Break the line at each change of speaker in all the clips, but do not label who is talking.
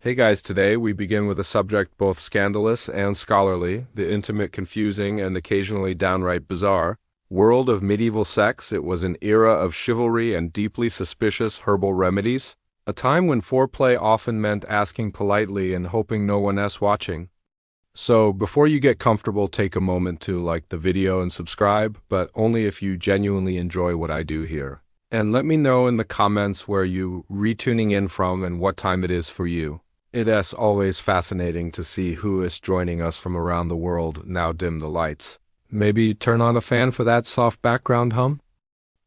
Hey guys, today we begin with a subject both scandalous and scholarly, the intimate, confusing, and occasionally downright bizarre world of medieval sex. It was an era of chivalry and deeply suspicious herbal remedies, a time when foreplay often meant asking politely and hoping no one else watching. So, before you get comfortable, take a moment to like the video and subscribe, but only if you genuinely enjoy what I do here. And let me know in the comments where you retuning in from and what time it is for you. It is always fascinating to see who is joining us from around the world. Now dim the lights. Maybe turn on a fan for that soft background hum?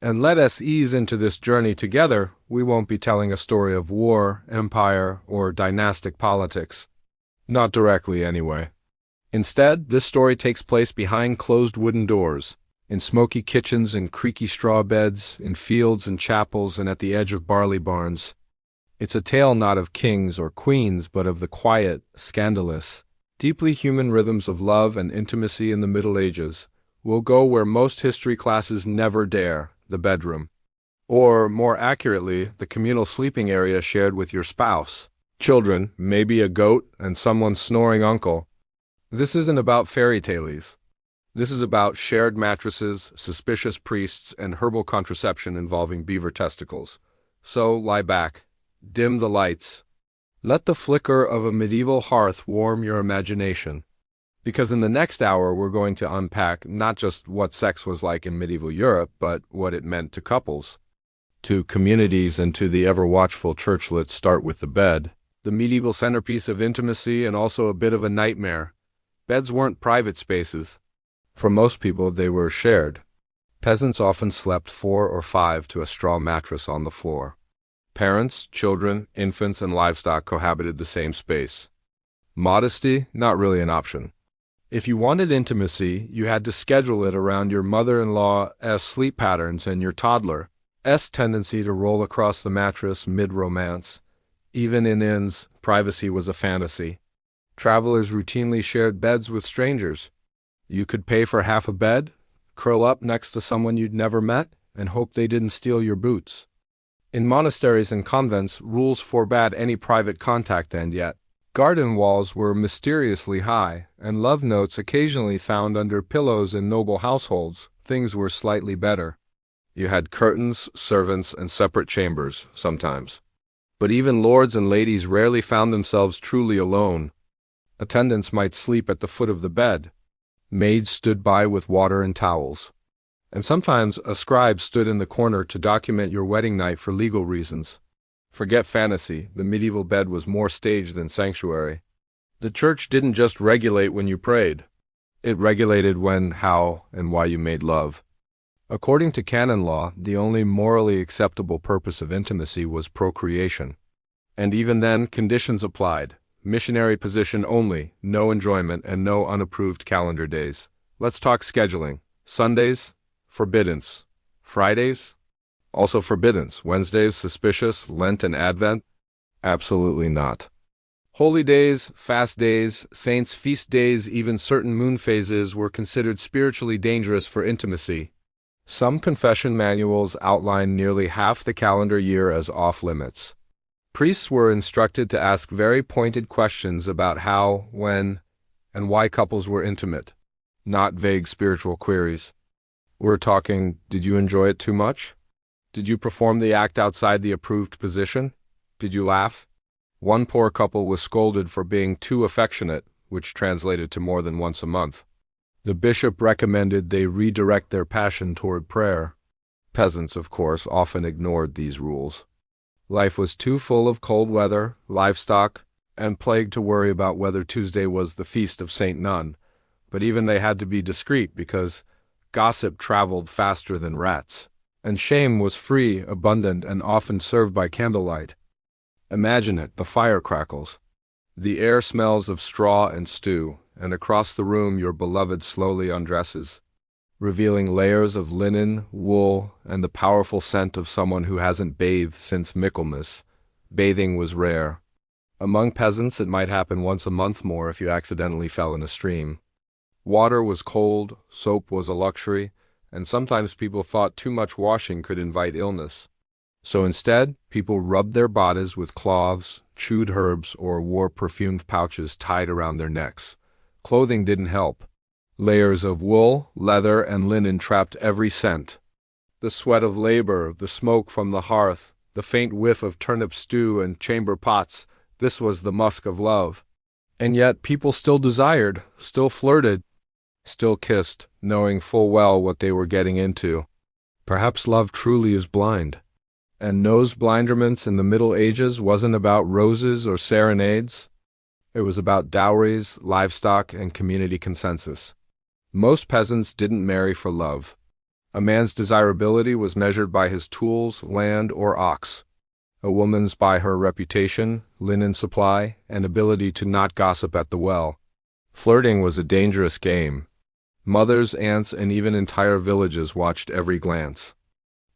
And let us ease into this journey together. We won't be telling a story of war, empire, or dynastic politics. Not directly, anyway. Instead, this story takes place behind closed wooden doors, in smoky kitchens and creaky straw beds, in fields and chapels, and at the edge of barley barns. It's a tale not of kings or queens, but of the quiet, scandalous, deeply human rhythms of love and intimacy in the Middle Ages. We'll go where most history classes never dare, the bedroom. Or, more accurately, the communal sleeping area shared with your spouse, children, maybe a goat, and someone's snoring uncle. This isn't about fairy tales. This is about shared mattresses, suspicious priests, and herbal contraception involving beaver testicles. So, lie back. Dim the lights. Let the flicker of a medieval hearth warm your imagination. Because in the next hour we're going to unpack not just what sex was like in medieval Europe, but what it meant to couples, to communities, and to the ever-watchful church. Let's start with the bed, the medieval centerpiece of intimacy and also a bit of a nightmare. Beds weren't private spaces. For most people, they were shared. Peasants often slept 4 or 5 to a straw mattress on the floor. Parents, children, infants, and livestock cohabited the same space. Modesty, not really an option. If you wanted intimacy, you had to schedule it around your mother-in-law's sleep patterns and your toddler's tendency to roll across the mattress mid-romance. Even in inns, privacy was a fantasy. Travelers routinely shared beds with strangers. You could pay for half a bed, curl up next to someone you'd never met, and hope they didn't steal your boots. In monasteries and convents, rules forbade any private contact, and yet garden walls were mysteriously high, and love notes occasionally found under pillows in noble households. Things were slightly better. You had curtains, servants, and separate chambers, sometimes. But even lords and ladies rarely found themselves truly alone. Attendants might sleep at the foot of the bed. Maids stood by with water and towels. And sometimes a scribe stood in the corner to document your wedding night for legal reasons. Forget fantasy, the medieval bed was more stage than sanctuary. The church didn't just regulate when you prayed. It regulated when, how, and why you made love. According to canon law, the only morally acceptable purpose of intimacy was procreation. And even then, conditions applied. Missionary position only, no enjoyment, and no unapproved calendar days. Let's talk scheduling. Sundays? Forbiddance. Fridays? Also forbiddance. Wednesdays, suspicious. Lent and Advent? Absolutely not. Holy days, fast days, saints' feast days, even certain moon phases were considered spiritually dangerous for intimacy. Some confession manuals outline nearly half the calendar year as off-limits. Priests were instructed to ask very pointed questions about how, when, and why couples were intimate, not vague spiritual queries. We're talking, did you enjoy it too much? Did you perform the act outside the approved position? Did you laugh? One poor couple was scolded for being too affectionate, which translated to more than once a month. The bishop recommended they redirect their passion toward prayer. Peasants, of course, often ignored these rules. Life was too full of cold weather, livestock, and plague to worry about whether Tuesday was the feast of Saint Nun. But even they had to be discreet because gossip traveled faster than rats, and shame was free, abundant, and often served by candlelight. Imagine it, the fire crackles. The air smells of straw and stew, and across the room your beloved slowly undresses, revealing layers of linen, wool, and the powerful scent of someone who hasn't bathed since Michaelmas. Bathing was rare. Among peasants it might happen once a month more if you accidentally fell in a stream. Water was cold, soap was a luxury, and sometimes people thought too much washing could invite illness. So instead, people rubbed their bodies with cloths, chewed herbs, or wore perfumed pouches tied around their necks. Clothing didn't help. Layers of wool, leather, and linen trapped every scent. The sweat of labor, the smoke from the hearth, the faint whiff of turnip stew and chamber pots, this was the musk of love. And yet people still desired, still flirted, still kissed, knowing full well what they were getting into. Perhaps love truly is blind. And nose blinderments in the Middle Ages wasn't about roses or serenades. It was about dowries, livestock, and community consensus. Most peasants didn't marry for love. A man's desirability was measured by his tools, land, or ox. A woman's by her reputation, linen supply, and ability to not gossip at the well. Flirting was a dangerous game. Mothers, aunts, and even entire villages watched every glance.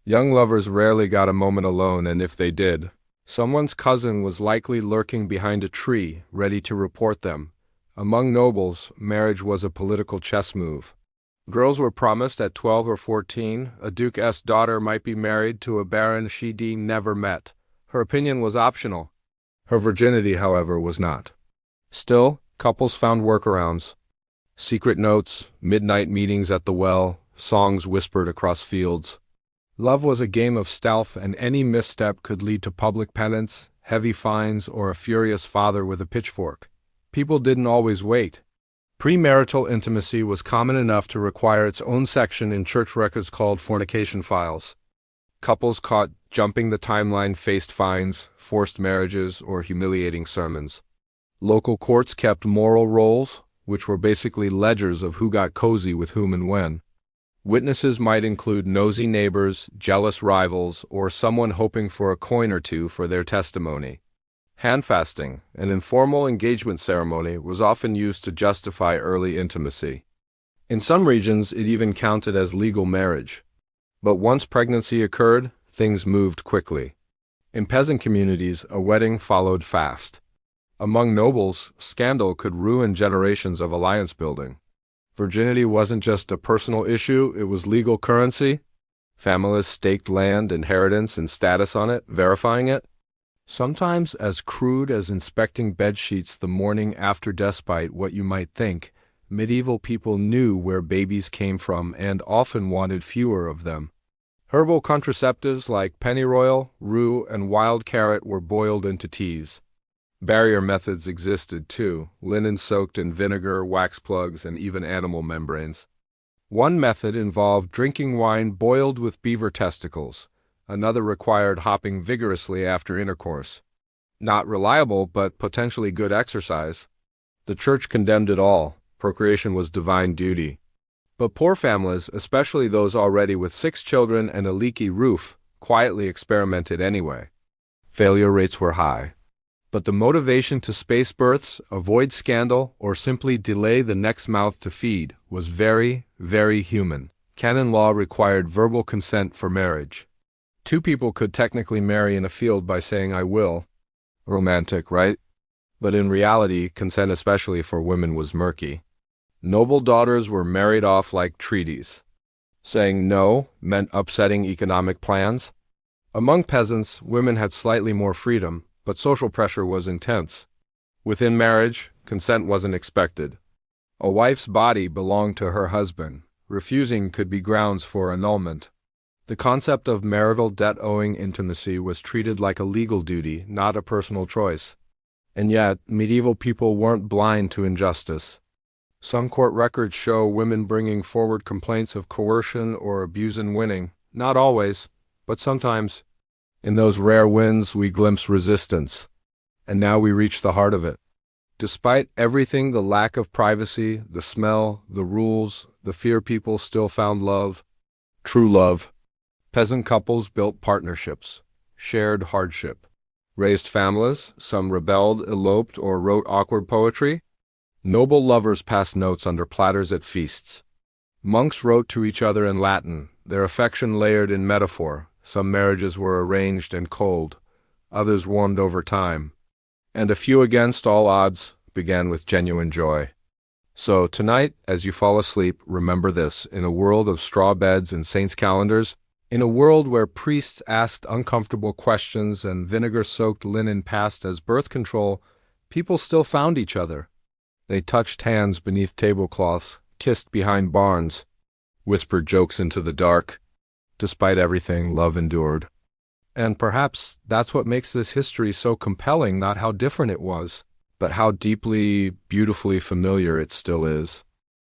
Young lovers rarely got a moment alone, and if they did, someone's cousin was likely lurking behind a tree, ready to report them. Among nobles, marriage was a political chess move. Girls were promised at 12 or 14 a duke's daughter might be married to a baron she'd never met. Her opinion was optional. Her virginity, however, was not. Still, couples found workarounds. Secret notes, midnight meetings at the well, songs whispered across fields. Love was a game of stealth, and any misstep could lead to public penance, heavy fines, or a furious father with a pitchfork. People didn't always wait. Premarital intimacy was common enough to require its own section in church records called fornication files. Couples caught jumping the timeline faced fines, forced marriages, or humiliating sermons. Local courts kept moral rolls, which were basically ledgers of who got cozy with whom and when. Witnesses might include nosy neighbors, jealous rivals, or someone hoping for a coin or two for their testimony. Handfasting, an informal engagement ceremony, was often used to justify early intimacy. In some regions, it even counted as legal marriage. But once pregnancy occurred, things moved quickly. In peasant communities, a wedding followed fast. Among nobles, scandal could ruin generations of alliance building. Virginity wasn't just a personal issue, it was legal currency. Families staked land, inheritance, and status on it, verifying it. Sometimes as crude as inspecting bedsheets the morning after despite what you might think, medieval people knew where babies came from and often wanted fewer of them. Herbal contraceptives like pennyroyal, rue, and wild carrot were boiled into teas. Barrier methods existed too, linen soaked in vinegar, wax plugs, and even animal membranes. One method involved drinking wine boiled with beaver testicles. Another required hopping vigorously after intercourse. Not reliable, but potentially good exercise. The church condemned it all. Procreation was divine duty. But poor families, especially those already with 6 children and a leaky roof, quietly experimented anyway. Failure rates were high. But the motivation to space births, avoid scandal, or simply delay the next mouth to feed was very, very human. Canon law required verbal consent for marriage. 2 people could technically marry in a field by saying "I will." Romantic, right? But in reality, consent especially for women was murky. Noble daughters were married off like treaties. Saying no meant upsetting economic plans. Among peasants, women had slightly more freedom, but social pressure was intense. Within marriage, consent wasn't expected. A wife's body belonged to her husband. Refusing could be grounds for annulment. The concept of marital debt-owing intimacy was treated like a legal duty, not a personal choice. And yet, medieval people weren't blind to injustice. Some court records show women bringing forward complaints of coercion or abuse and winning. Not always, but sometimes. In those rare wins, we glimpse resistance. And now we reach the heart of it. Despite everything, the lack of privacy, the smell, the rules, the fear, people still found love. True love. Peasant couples built partnerships, shared hardship, raised families, some rebelled, eloped, or wrote awkward poetry. Noble lovers passed notes under platters at feasts. Monks wrote to each other in Latin, their affection layered in metaphor. Some marriages were arranged and cold, others warmed over time. And a few against all odds began with genuine joy. So tonight, as you fall asleep, remember this: in a world of straw beds and saints' calendars, In a world where priests asked uncomfortable questions and vinegar-soaked linen passed as birth control, people still found each other. They touched hands beneath tablecloths, kissed behind barns, whispered jokes into the dark. Despite everything, love endured. And perhaps that's what makes this history so compelling, not how different it was, but how deeply, beautifully familiar it still is.